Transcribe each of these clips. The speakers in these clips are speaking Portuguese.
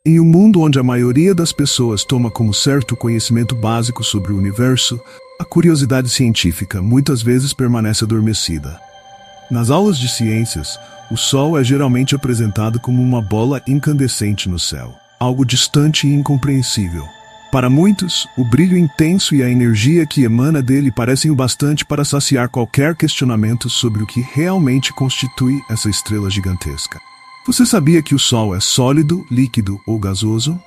Em um mundo onde a maioria das pessoas toma como certo o conhecimento básico sobre o universo, a curiosidade científica muitas vezes permanece adormecida. Nas aulas de ciências, o Sol é geralmente apresentado como uma bola incandescente no céu, algo distante e incompreensível. Para muitos, o brilho intenso e a energia que emana dele parecem o bastante para saciar qualquer questionamento sobre o que realmente constitui essa estrela gigantesca. Você sabia que o Sol é sólido, líquido ou gasoso?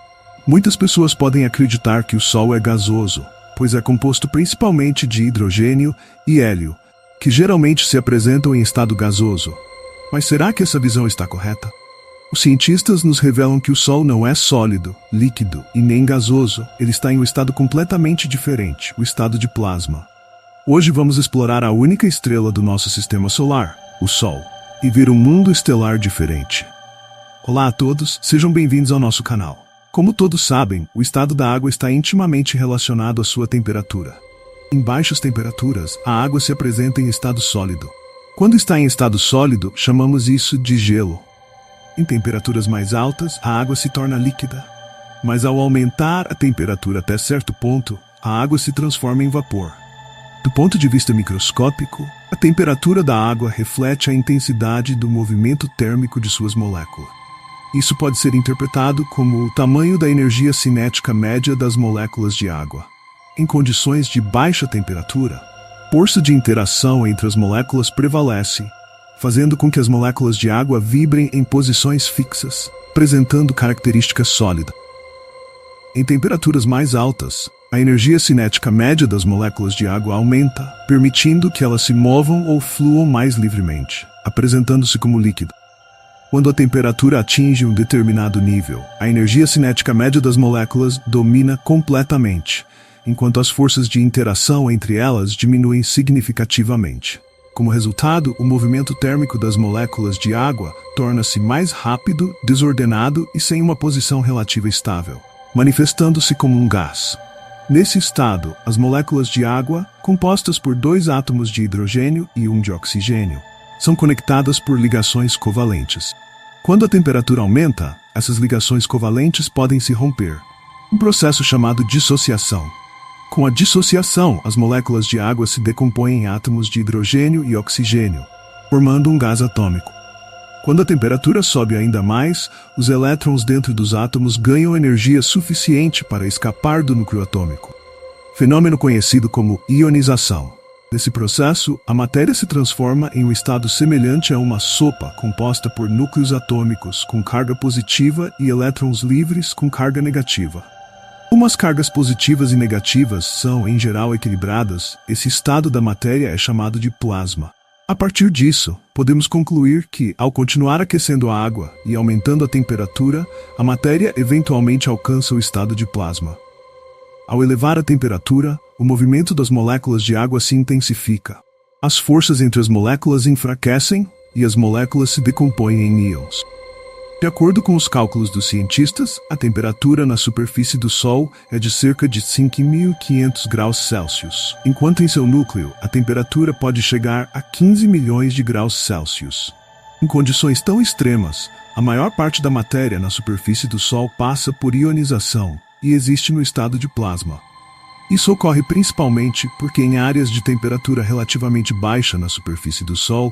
Muitas pessoas podem acreditar que o Sol é gasoso, pois é composto principalmente de hidrogênio e hélio, que geralmente se apresentam em estado gasoso. Mas será que essa visão está correta? Os cientistas nos revelam que o Sol não é sólido, líquido e nem gasoso, ele está em um estado completamente diferente, o estado de plasma. Hoje vamos explorar a única estrela do nosso sistema solar, o Sol, e ver um mundo estelar diferente. Olá a todos, sejam bem-vindos ao nosso canal. Como todos sabem, o estado da água está intimamente relacionado à sua temperatura. Em baixas temperaturas, a água se apresenta em estado sólido. Quando está em estado sólido, chamamos isso de gelo. Em temperaturas mais altas, a água se torna líquida. Mas ao aumentar a temperatura até certo ponto, a água se transforma em vapor. Do ponto de vista microscópico, a temperatura da água reflete a intensidade do movimento térmico de suas moléculas. Isso pode ser interpretado como o tamanho da energia cinética média das moléculas de água. Em condições de baixa temperatura, a força de interação entre as moléculas prevalece, fazendo com que as moléculas de água vibrem em posições fixas, apresentando características sólidas. Em temperaturas mais altas, a energia cinética média das moléculas de água aumenta, permitindo que elas se movam ou fluam mais livremente, apresentando-se como líquido. Quando a temperatura atinge um determinado nível, a energia cinética média das moléculas domina completamente, enquanto as forças de interação entre elas diminuem significativamente. Como resultado, o movimento térmico das moléculas de água torna-se mais rápido, desordenado e sem uma posição relativa estável, manifestando-se como um gás. Nesse estado, as moléculas de água, compostas por 2 átomos de hidrogênio e 1 de oxigênio, são conectadas por ligações covalentes. Quando a temperatura aumenta, essas ligações covalentes podem se romper, um processo chamado dissociação. Com a dissociação, as moléculas de água se decompõem em átomos de hidrogênio e oxigênio, formando um gás atômico. Quando a temperatura sobe ainda mais, os elétrons dentro dos átomos ganham energia suficiente para escapar do núcleo atômico. Fenômeno conhecido como ionização. Nesse processo, a matéria se transforma em um estado semelhante a uma sopa composta por núcleos atômicos com carga positiva e elétrons livres com carga negativa. Como as cargas positivas e negativas são, em geral, equilibradas, esse estado da matéria é chamado de plasma. A partir disso, podemos concluir que, ao continuar aquecendo a água e aumentando a temperatura, a matéria eventualmente alcança o estado de plasma. Ao elevar a temperatura, o movimento das moléculas de água se intensifica. As forças entre as moléculas enfraquecem e as moléculas se decompõem em íons. De acordo com os cálculos dos cientistas, a temperatura na superfície do Sol é de cerca de 5.500 graus Celsius, enquanto em seu núcleo a temperatura pode chegar a 15 milhões de graus Celsius. Em condições tão extremas, a maior parte da matéria na superfície do Sol passa por ionização e existe no estado de plasma. Isso ocorre principalmente porque em áreas de temperatura relativamente baixa na superfície do Sol,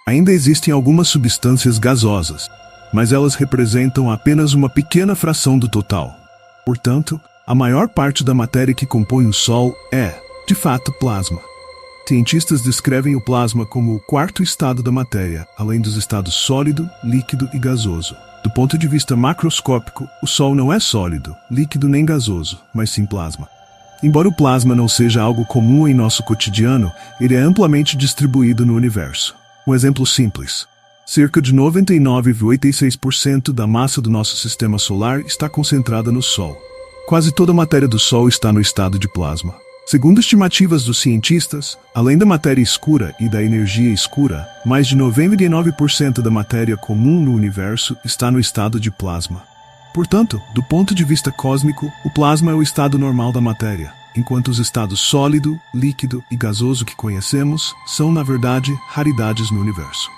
ainda existem algumas substâncias gasosas, mas elas representam apenas uma pequena fração do total. Portanto, a maior parte da matéria que compõe o Sol é, de fato, plasma. Cientistas descrevem o plasma como o 4º estado da matéria, além dos estados sólido, líquido e gasoso. Do ponto de vista macroscópico, o Sol não é sólido, líquido nem gasoso, mas sim plasma. Embora o plasma não seja algo comum em nosso cotidiano, ele é amplamente distribuído no universo. Um exemplo simples. Cerca de 99,86% da massa do nosso sistema solar está concentrada no Sol. Quase toda a matéria do Sol está no estado de plasma. Segundo estimativas dos cientistas, além da matéria escura e da energia escura, mais de 99% da matéria comum no universo está no estado de plasma. Portanto, do ponto de vista cósmico, o plasma é o estado normal da matéria, enquanto os estados sólido, líquido e gasoso que conhecemos são, na verdade, raridades no universo.